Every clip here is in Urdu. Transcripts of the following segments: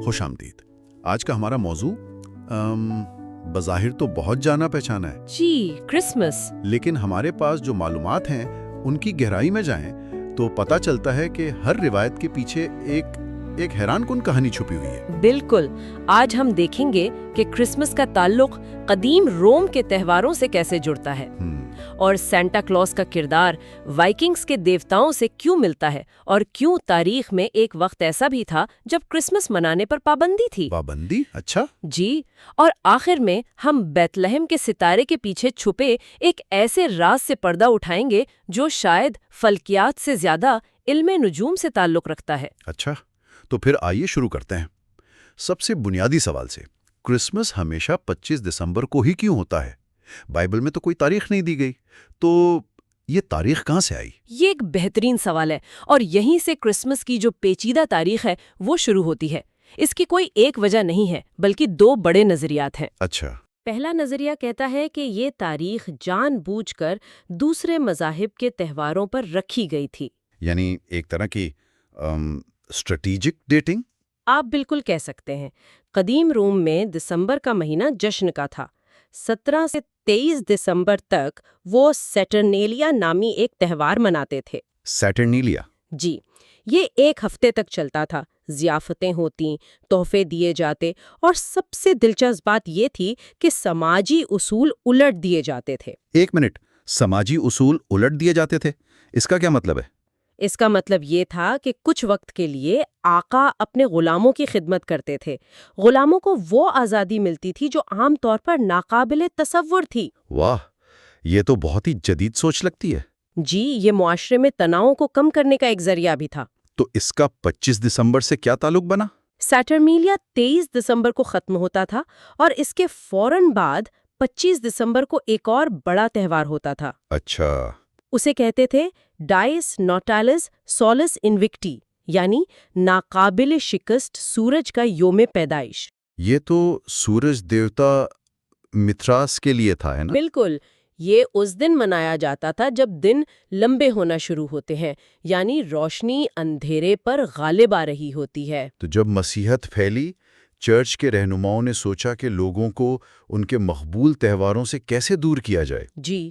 خوش آمدید۔ آج کا ہمارا موضوع بظاہر تو بہت جانا پہچانا ہے جی، کرسمس۔ لیکن ہمارے پاس جو معلومات ہیں ان کی گہرائی میں جائیں تو پتہ چلتا ہے کہ ہر روایت کے پیچھے ایک حیران کن کہانی چھپی ہوئی ہے۔ بالکل، آج ہم دیکھیں گے کہ کرسمس کا تعلق قدیم روم کے تہواروں سے کیسے جڑتا ہے اور سینٹا کلوز کا کردار وائکنگز کے دیوتاؤں سے کیوں ملتا ہے، اور کیوں تاریخ میں ایک وقت ایسا بھی تھا جب کرسمس منانے پر پابندی تھی۔ پابندی؟ اچھا۔ جی، اور آخر میں ہم بیت لہم کے ستارے کے پیچھے چھپے ایک ایسے راز سے پردہ اٹھائیں گے جو شاید فلکیات سے زیادہ علم نجوم سے تعلق رکھتا ہے۔ اچھا، تو پھر آئیے شروع کرتے ہیں سب سے بنیادی سوال سے۔ کرسمس ہمیشہ 25 دسمبر کو ہی کیوں ہوتا ہے؟ بائبل میں تو کوئی تاریخ نہیں دی گئی، تو یہ تاریخ کہاں سے آئی؟ یہ ایک بہترین سوال ہے، اور یہیں سے کرسمس کی جو پیچیدہ تاریخ ہے وہ شروع ہوتی ہے۔ اس کی کوئی ایک وجہ نہیں ہے، بلکہ دو بڑے نظریات ہیں۔ اچھا۔ پہلا نظریہ کہتا ہے کہ یہ تاریخ جان بوجھ کر دوسرے مذاہب کے تہواروں پر رکھی گئی تھی، یعنی ایک طرح کی اسٹریٹیجک ڈیٹنگ؟ آپ بالکل کہہ سکتے ہیں۔ قدیم روم میں دسمبر کا مہینہ جشن کا تھا۔ 17 سے 23 دسمبر تک وہ سیٹرنیلیا نامی ایک تہوار مناتے تھے۔ سیٹرنیلیا؟ جی، یہ ایک ہفتے تک چلتا تھا۔ ضیافتیں ہوتیں، تحفے دیے جاتے، اور سب سے دلچسپ بات یہ تھی کہ سماجی اصول الٹ دیے جاتے تھے۔ ایک منٹ، سماجی اصول الٹ دیے جاتے تھے؟ اس کا کیا مطلب ہے؟ اس کا مطلب یہ تھا کہ کچھ وقت کے لیے آقا اپنے غلاموں کی خدمت کرتے تھے۔ غلاموں کو وہ آزادی ملتی تھی جو عام طور پر ناقابل تصور تھی۔ واہ، یہ تو بہت ہی جدید سوچ لگتی ہے۔ جی، یہ معاشرے میں تناؤ کو کم کرنے کا ایک ذریعہ بھی تھا۔ تو اس کا 25 دسمبر سے کیا تعلق بنا؟ سیٹرنیلیا 23 دسمبر کو ختم ہوتا تھا، اور اس کے فوراً بعد 25 دسمبر کو ایک اور بڑا تہوار ہوتا تھا۔ اچھا۔ اسے کہتے تھے ڈائس نوٹالس سولس انوکٹی، یعنی ناقابل شکست سورج کا یوم پیدائش۔ یہ تو سورج دیوتا متراس کے لیے تھا، ہے نا؟ بالکل، یہ اس دن منایا جاتا تھا جب دن لمبے ہونا شروع ہوتے ہیں، یعنی روشنی اندھیرے پر غالب آ رہی ہوتی ہے۔ تو جب مسیحیت پھیلی، چرچ کے رہنماؤں نے سوچا کہ لوگوں کو ان کے مقبول تہواروں سے کیسے دور کیا جائے۔ جی،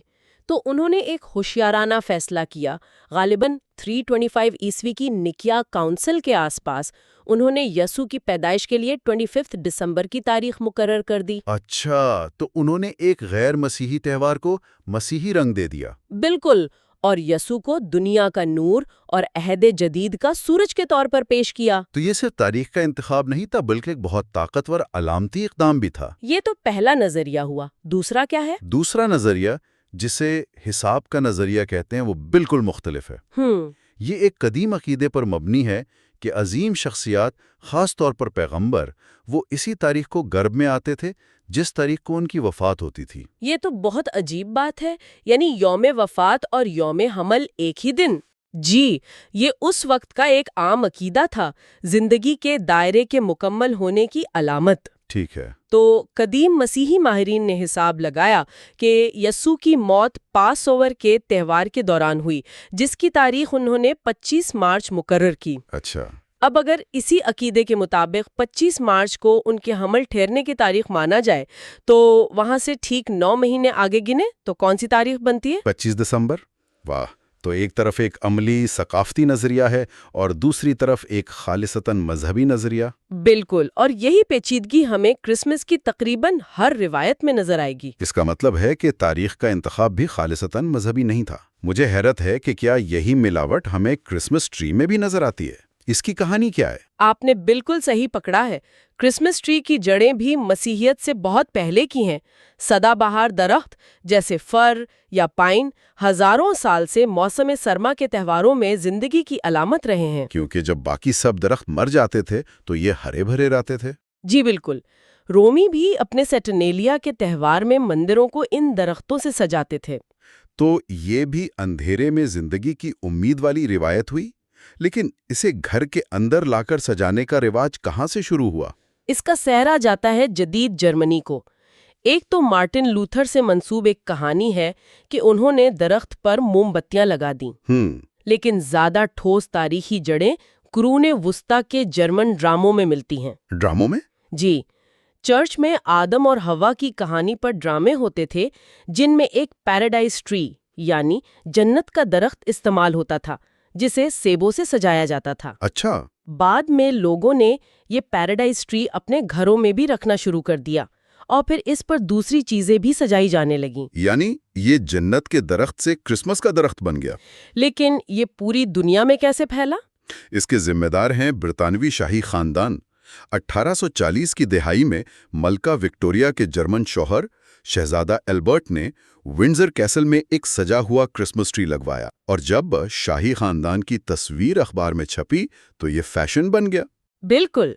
تو انہوں نے ایک ہوشیارانہ فیصلہ کیا۔ غالباً 325 عیسوی کی نکیا کاؤنسل کے آس پاس انہوں نے یسوع کی پیدائش کے لیے 25 دسمبر کی تاریخ مقرر کر دی۔ اچھا، تو انہوں نے ایک غیر مسیحی تہوار کو مسیحی رنگ دے دیا۔ بالکل، اور یسوع کو دنیا کا نور اور عہد جدید کا سورج کے طور پر پیش کیا۔ تو یہ صرف تاریخ کا انتخاب نہیں تھا، بلکہ ایک بہت طاقتور علامتی اقدام بھی تھا۔ یہ تو پہلا نظریہ ہوا۔ دوسرا کیا ہے؟ دوسرا نظریہ، جسے حساب کا نظریہ کہتے ہیں، وہ بالکل مختلف ہے۔ یہ ایک قدیم عقیدے پر مبنی ہے کہ عظیم شخصیات، خاص طور پر پیغمبر، وہ اسی تاریخ کو گرب میں آتے تھے جس تاریخ کو ان کی وفات ہوتی تھی۔ یہ تو بہت عجیب بات ہے، یعنی یوم وفات اور یوم حمل ایک ہی دن؟ جی، یہ اس وقت کا ایک عام عقیدہ تھا، زندگی کے دائرے کے مکمل ہونے کی علامت۔ ٹھیک ہے۔ تو قدیم مسیحی ماہرین نے حساب لگایا کہ یسوع کی موت پاس اوور کے تہوار کے دوران ہوئی، جس کی تاریخ انہوں نے 25 مارچ مقرر کی۔ اچھا۔ اب اگر اسی عقیدے کے مطابق 25 مارچ کو ان کے حمل ٹھہرنے کی تاریخ مانا جائے، تو وہاں سے ٹھیک 9 مہینے آگے گنے تو کون سی تاریخ بنتی ہے؟ 25 دسمبر۔ واہ، تو ایک طرف ایک عملی ثقافتی نظریہ ہے اور دوسری طرف ایک خالصتاً مذہبی نظریہ۔ بالکل، اور یہی پیچیدگی ہمیں کرسمس کی تقریباً ہر روایت میں نظر آئے گی۔ اس کا مطلب ہے کہ تاریخ کا انتخاب بھی خالصتاً مذہبی نہیں تھا۔ مجھے حیرت ہے کہ کیا یہی ملاوٹ ہمیں کرسمس ٹری میں بھی نظر آتی ہے؟ اس کی کہانی کیا ہے؟ آپ نے بالکل صحیح پکڑا ہے۔ کرسمس ٹری کی جڑیں بھی مسیحیت سے بہت پہلے کی ہیں۔ سدا بہار درخت جیسے فر یا پائن ہزاروں سال سے موسم سرما کے تہواروں میں زندگی کی علامت رہے ہیں۔ کیونکہ جب باقی سب درخت مر جاتے تھے تو یہ ہرے بھرے رہتے تھے۔ جی بالکل، رومی بھی اپنے سیٹرنیلیا کے تہوار میں مندروں کو ان درختوں سے سجاتے تھے۔ تو یہ بھی اندھیرے میں زندگی کی امید والی روایت ہوئی، لیکن اسے گھر کے اندر لا کر سجانے کا رواج کہاں سے شروع ہوا؟ اس کا سہرا جاتا ہے جدید جرمنی کو۔ ایک تو مارٹن لوتھر سے منسوب ایک کہانی ہے کہ انہوں نے درخت پر موم بتیاں لگا دیں، لیکن زیادہ ٹھوس تاریخی جڑیں قرون وسطی کے جرمن ڈراموں میں ملتی ہیں۔ ڈراموں میں؟ جی، چرچ میں آدم اور حوا کی کہانی پر ڈرامے ہوتے تھے جن میں ایک پیراڈائز ٹری یعنی جنت کا درخت استعمال ہوتا تھا جسے سیبوں سے سجایا جاتا تھا۔ اچھا۔ بعد میں لوگوں نے یہ پیراڈائز ٹری اپنے گھروں میں بھی رکھنا شروع کر دیا اور پھر اس پر دوسری چیزیں بھی سجائی جانے لگیں۔ یعنی یہ جنت کے درخت سے کرسمس کا درخت بن گیا۔ لیکن یہ پوری دنیا میں کیسے پھیلا؟ اس کے ذمہ دار ہیں برطانوی شاہی خاندان۔ 1840 کی دہائی میں ملکہ وکٹوریہ کے جرمن شوہر شہزادہ البرٹ نے ونڈزر کیسل میں ایک سجا ہوا کرسمس ٹری لگوایا، اور جب شاہی خاندان کی تصویر اخبار میں چھپی تو یہ فیشن بن گیا۔ بالکل،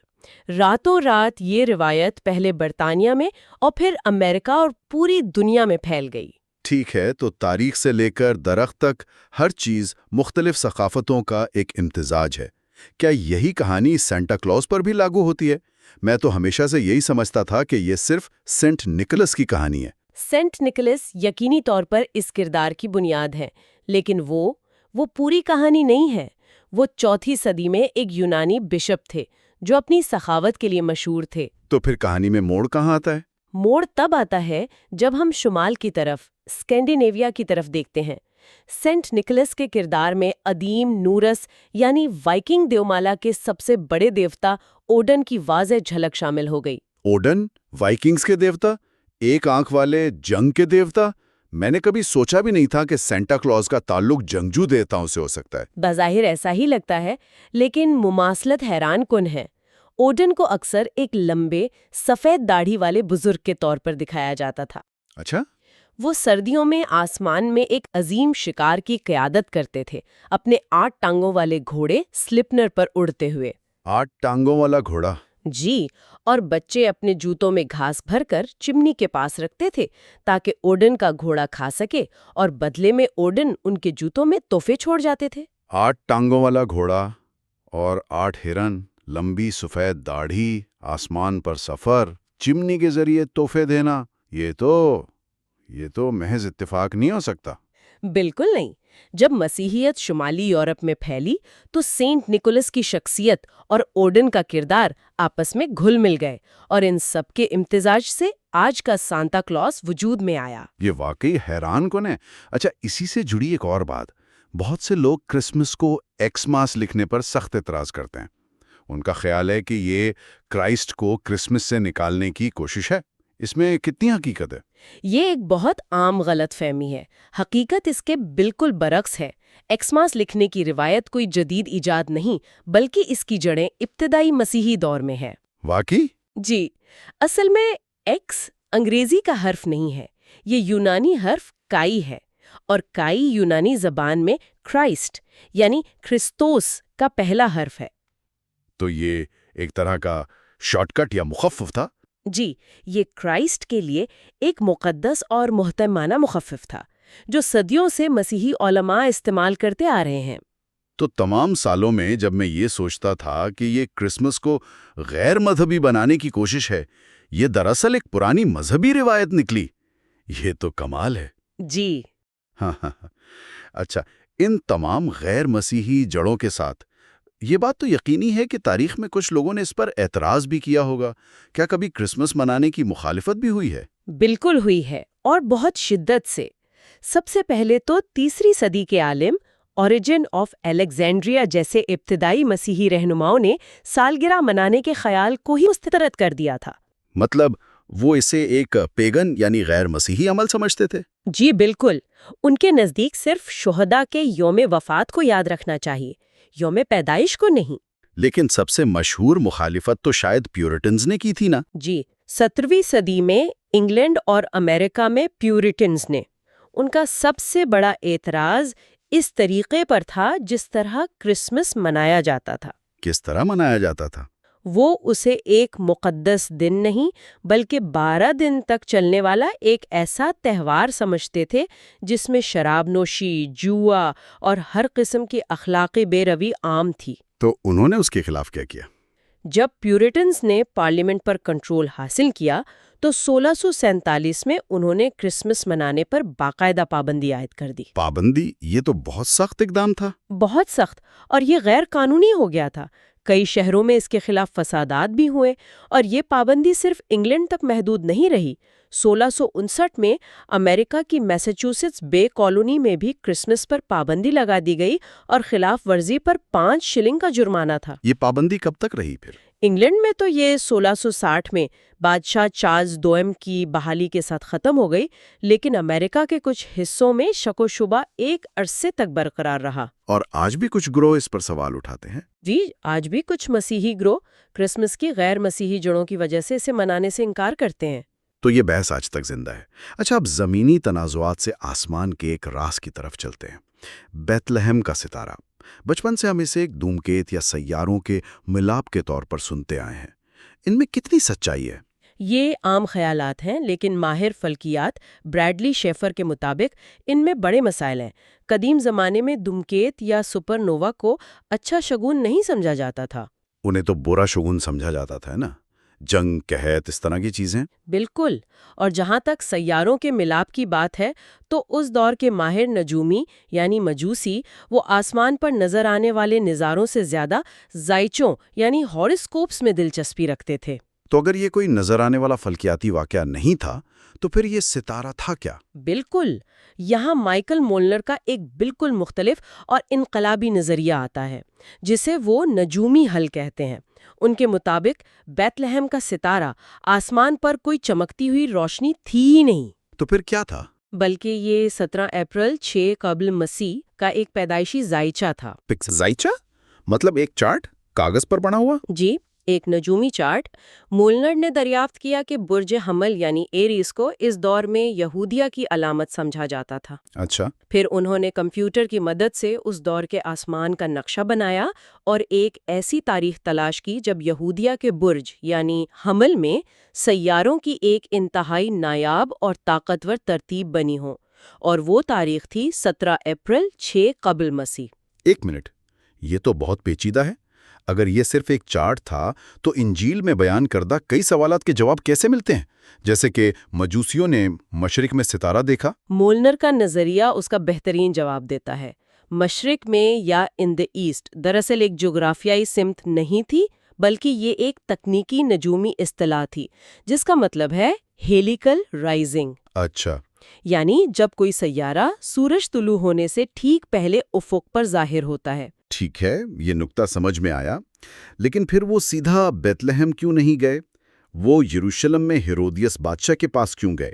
راتوں رات یہ روایت پہلے برطانیہ میں اور پھر امریکہ اور پوری دنیا میں پھیل گئی۔ ٹھیک ہے، تو تاریخ سے لے کر درخت تک ہر چیز مختلف ثقافتوں کا ایک امتزاج ہے۔ کیا یہی کہانی سینٹا کلوز پر بھی لاگو ہوتی ہے؟ میں تو ہمیشہ سے یہی سمجھتا تھا کہ یہ صرف سینٹ نکولس کی کہانی ہے۔ سینٹ نکولس یقینی طور پر اس کردار کی بنیاد ہے، لیکن وہ پوری کہانی نہیں ہے۔ وہ 4 صدی میں ایک یونانی بشپ تھے جو اپنی سخاوت کے لیے مشہور تھے۔ تو پھر کہانی میں موڑ کہاں آتا ہے؟ موڑ تب آتا ہے جب ہم شمال کی طرف اسکینڈینیویا کی طرف دیکھتے ہیں۔ سینٹ نکولس کے کردار میں قدیم نورس یعنی وائکنگ دیومالا کے سب سے بڑے دیوتا اوڈن کی واضح جھلک شامل ہو گئی۔ اوڈن، وائکنگز کے دیوتا، ایک آنکھ والے جنگ کے دیوتا؟ میں نے کبھی سوچا بھی نہیں تھا کہ سینٹا کلوز کا تعلق جنگجو دیوتاؤں سے ہو سکتا ہے۔ بظاہر ایسا ہی لگتا ہے، لیکن مماثلت حیران کن ہے۔ اوڈن کو اکثر ایک لمبے سفید داڑھی والے بزرگ کے طور پر دکھایا جاتا تھا۔ اچھا؟ وہ سردیوں میں آسمان میں ایک عظیم شکار کی قیادت کرتے تھے، اپنے 8 ٹانگوں والے گھوڑے سلپنر پر اڑتے ہوئے۔ 8 ٹانگوں والا گھوڑا؟ جی، اور بچے اپنے جوتوں میں گھاس بھر کر چمنی کے پاس رکھتے تھے تاکہ اوڈن کا گھوڑا کھا سکے، اور بدلے میں اوڈن ان کے جوتوں میں تحفے چھوڑ جاتے تھے۔ 8 ٹانگوں والا گھوڑا اور 8 ہرن، لمبی سفید داڑھی، آسمان پر سفر، چمنی کے ذریعے تحفے دینا، یہ تو محض اتفاق نہیں ہو سکتا۔ بالکل نہیں۔ جب مسیحیت شمالی یورپ میں پھیلی تو سینٹ نکولس کی شخصیت اور اوڈن کا کردار آپس میں گھل مل گئے، اور ان سب کے امتزاج سے آج کا سانتا کلوز وجود میں آیا۔ یہ واقعی حیران کن ہے۔ اچھا، اسی سے جڑی ایک اور بات، بہت سے لوگ کرسمس کو ایکسماس لکھنے پر سخت اعتراض کرتے ہیں۔ ان کا خیال ہے کہ یہ کرائسٹ کو کرسمس سے نکالنے کی کوشش ہے۔ اس میں کتنی حقیقت ہے؟ یہ ایک بہت عام غلط فہمی ہے۔ حقیقت اس کے بالکل برعکس ہے۔ ایکسماس لکھنے کی روایت کوئی جدید ایجاد نہیں، بلکہ اس کی جڑیں ابتدائی مسیحی دور میں ہے۔ واقعی؟ جی، اصل میں ایکس انگریزی کا حرف نہیں ہے، یہ یونانی حرف کائی ہے، اور کائی یونانی زبان میں کرائسٹ یعنی کرسٹوس کا پہلا حرف ہے۔ تو یہ ایک طرح کا شارٹ کٹ یا مخفف تھا؟ جی، یہ کرائسٹ کے لیے ایک مقدس اور محترمانہ مخفف تھا جو صدیوں سے مسیحی علماء استعمال کرتے آ رہے ہیں۔ تو تمام سالوں میں جب میں یہ سوچتا تھا کہ یہ کرسمس کو غیر مذہبی بنانے کی کوشش ہے، یہ دراصل ایک پرانی مذہبی روایت نکلی۔ یہ تو کمال ہے۔ جی ہاں۔ اچھا، ان تمام غیر مسیحی جڑوں کے ساتھ یہ بات تو یقینی ہے کہ تاریخ میں کچھ لوگوں نے اس پر اعتراض بھی کیا ہوگا۔ کیا کبھی کرسمس منانے کی مخالفت بھی ہوئی ہے؟ بالکل ہوئی ہے، اور بہت شدت سے۔ سب سے پہلے تو 3 صدی کے عالم اوریجن آف الیگزینڈریا جیسے ابتدائی مسیحی رہنماؤں نے سالگرہ منانے کے خیال کو ہی مسترد کر دیا تھا۔ مطلب وہ اسے ایک پیگن یعنی غیر مسیحی عمل سمجھتے تھے؟ جی بالکل، ان کے نزدیک صرف شہداء کے یوم وفات کو یاد رکھنا چاہیے، یوم پیدائش کو نہیں۔ لیکن سب سے مشہور مخالفت تو شاید پیورٹنز نے کی تھی نا؟ جی، 17ویں صدی میں انگلینڈ اور امریکہ میں پیورٹنز نے۔ ان کا سب سے بڑا اعتراض اس طریقے پر تھا جس طرح کرسمس منایا جاتا تھا۔ کس طرح منایا جاتا تھا؟ وہ اسے ایک مقدس دن نہیں بلکہ 12 دن تک چلنے والا ایک ایسا تہوار سمجھتے تھے جس میں شراب نوشی، جوا اور ہر قسم کی اخلاقی بے روی عام تھی۔ تو انہوں نے اس کے خلاف کیا کیا؟ جب پیورٹنز نے پارلیمنٹ پر کنٹرول حاصل کیا تو 1647 میں انہوں نے کرسمس منانے پر باقاعدہ پابندی عائد کر دی۔ پابندی؟ یہ تو بہت سخت اقدام تھا۔ بہت سخت، اور یہ غیر قانونی ہو گیا تھا۔ کئی شہروں میں اس کے خلاف فسادات بھی ہوئے، اور یہ پابندی صرف انگلینڈ تک محدود نہیں رہی۔ 1659 میں امریکہ کی میساچوسیٹس بے کالونی میں بھی کرسمس پر پابندی لگا دی گئی اور خلاف ورزی پر 5 شلنگ کا جرمانہ تھا۔ یہ پابندی کب تک رہی پھر؟ انگلینڈ میں تو یہ 1660 میں بادشاہ چارلز دوئم کی بحالی کے ساتھ ختم ہو گئی، لیکن امریکہ کے کچھ حصوں میں شک و شبہ ایک عرصے تک برقرار رہا۔ اور آج بھی کچھ گروہ اس پر سوال اٹھاتے ہیں۔ جی، آج بھی کچھ مسیحی گروہ کرسمس کی غیر مسیحی جڑوں کی وجہ سے اسے منانے سے انکار کرتے ہیں۔ تو یہ بحث آج تک زندہ ہے۔ اچھا، اب زمینی تنازعات سے آسمان کے ایک راز کی طرف چلتے ہیں۔ بیت لہم کا ستارہ۔ بچپن سے ہم اسے ایک دومکیت یا سیاروں کے ملاپ کے طور پر سنتے آئے ہیں۔ ان میں کتنی سچائی ہے؟ یہ عام خیالات ہیں، لیکن ماہر فلکیات بریڈلی شیفر کے مطابق ان میں بڑے مسائل ہیں۔ قدیم زمانے میں دھومکیت یا سپر نووا کو اچھا شگون نہیں سمجھا جاتا تھا۔ انہیں تو برا شگون سمجھا جاتا تھا نا، جنگ، قحط، اس طرح کی چیزیں۔ بالکل، اور جہاں تک سیاروں کے ملاپ کی بات ہے تو اس دور کے ماہر نجومی یعنی مجوسی وہ آسمان پر نظر آنے والے نظاروں سے زیادہ زائچوں یعنی ہاروسکوپس میں دلچسپی رکھتے تھے۔ تو اگر یہ کوئی نظر آنے والا فلکیاتی واقعہ نہیں تھا تو پھر یہ ستارہ تھا کیا؟ بالکل، یہاں مائیکل مولنر کا ایک بالکل مختلف اور انقلابی نظریہ آتا ہے جسے وہ نجومی حل کہتے ہیں۔ ان کے مطابق بیت لہم کا ستارہ آسمان پر کوئی چمکتی ہوئی روشنی تھی ہی نہیں۔ تو پھر کیا تھا؟ بلکہ یہ 17 اپریل 6 قبل مسیح کا ایک پیدائشی زائچہ تھا۔ زائچہ؟ مطلب ایک چارٹ کاغذ پر بنا ہوا؟ جی، ایک نجومی چارٹ۔ مولنر نے دریافت کیا کہ برج حمل یعنی ایریس کو اس دور میں یہودیہ کی علامت سمجھا جاتا تھا۔ اچھا۔ پھر انہوں نے کمپیوٹر کی مدد سے اس دور کے آسمان کا نقشہ بنایا اور ایک ایسی تاریخ تلاش کی جب یہودیہ کے برج یعنی حمل میں سیاروں کی ایک انتہائی نایاب اور طاقتور ترتیب بنی ہو، اور وہ تاریخ تھی 17 اپریل 6 قبل مسیح۔ ایک منٹ، یہ تو بہت پیچیدہ ہے۔ اگر یہ صرف ایک چارٹ تھا تو انجیل میں بیان کردہ کئی سوالات کے جواب کیسے ملتے ہیں؟ جیسے کہ مجوسیوں نے مشرق میں ستارہ دیکھا۔ مولنر کا نظریہ اس کا بہترین جواب دیتا ہے۔ مشرق میں یا ان دی ایسٹ دراصل ایک جغرافیائی سمت نہیں تھی، بلکہ یہ ایک تکنیکی نجومی اصطلاح تھی جس کا مطلب ہے ہیلیکل رائزنگ۔ اچھا۔ یعنی جب کوئی سیارہ سورج طلوع ہونے سے ٹھیک پہلے افق پر ظاہر ہوتا ہے۔ ٹھیک ہے، یہ نقطہ سمجھ میں آیا، لیکن پھر وہ سیدھا بیت لہم کیوں نہیں گئے؟ وہ یروشلم میں ہیرودیس بادشاہ کے پاس کیوں گئے؟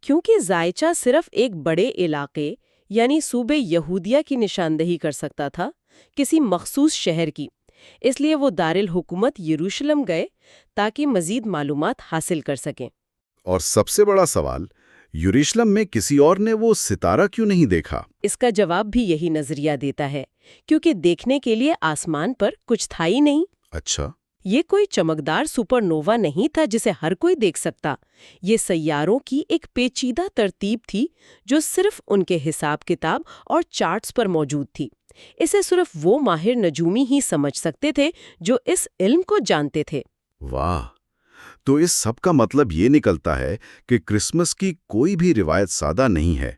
کیونکہ زائچہ صرف ایک بڑے علاقے یعنی صوبے یہودیہ کی نشاندہی کر سکتا تھا، کسی مخصوص شہر کی۔ اس لیے وہ دارالحکومت یروشلم گئے تاکہ مزید معلومات حاصل کر سکیں۔ اور سب سے بڑا سوال، یروشلم میں کسی اور نے وہ ستارہ کیوں نہیں دیکھا؟ اس کا جواب بھی یہی نظریہ دیتا ہے، کیونکہ دیکھنے کے لیے آسمان پر کچھ تھا ہی نہیں۔ اچھا۔ یہ کوئی چمکدار سپر نووا نہیں تھا جسے ہر کوئی دیکھ سکتا۔ یہ سیاروں کی ایک پیچیدہ ترتیب تھی جو صرف ان کے حساب کتاب اور چارٹس پر موجود تھی۔ اسے صرف وہ ماہر نجومی ہی سمجھ سکتے تھے جو اس علم کو جانتے تھے۔ واہ! تو اس سب کا مطلب یہ نکلتا ہے کہ کرسمس کی کوئی بھی روایت سادہ نہیں ہے۔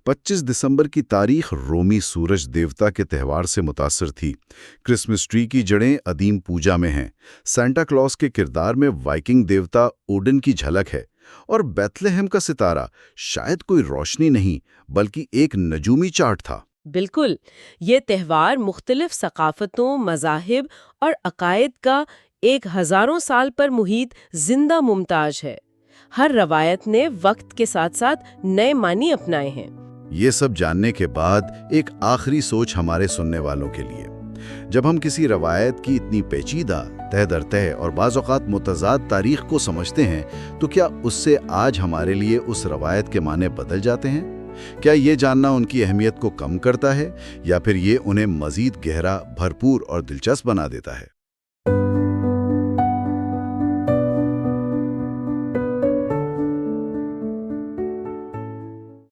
25 دسمبر کی تاریخ رومی سورج دیوتا کے تہوار سے متاثر تھی۔ کرسمس ٹری کی جڑیں عدیم پوجا میں ہیں۔ سینٹا کلاس کے کردار میں وائکنگ دیوتا اوڈن کی جھلک ہے، اور بیت لہم کا ستارہ شاید کوئی روشنی نہیں بلکہ ایک نجومی چارٹ تھا۔ بالکل، یہ تہوار مختلف ثقافتوں، مذاہب اور عقائد کا ایک ہزاروں سال پر محیط زندہ ممتاز ہے۔ ہر روایت نے وقت کے ساتھ ساتھ نئے معنی اپنائے ہیں۔ یہ سب جاننے کے بعد ایک آخری سوچ ہمارے سننے والوں کے لیے۔ جب ہم کسی روایت کی اتنی پیچیدہ، تہ در تہ اور بعض اوقات متضاد تاریخ کو سمجھتے ہیں تو کیا اس سے آج ہمارے لیے اس روایت کے معنی بدل جاتے ہیں؟ کیا یہ جاننا ان کی اہمیت کو کم کرتا ہے یا پھر یہ انہیں مزید گہرا، بھرپور اور دلچسپ بنا دیتا ہے؟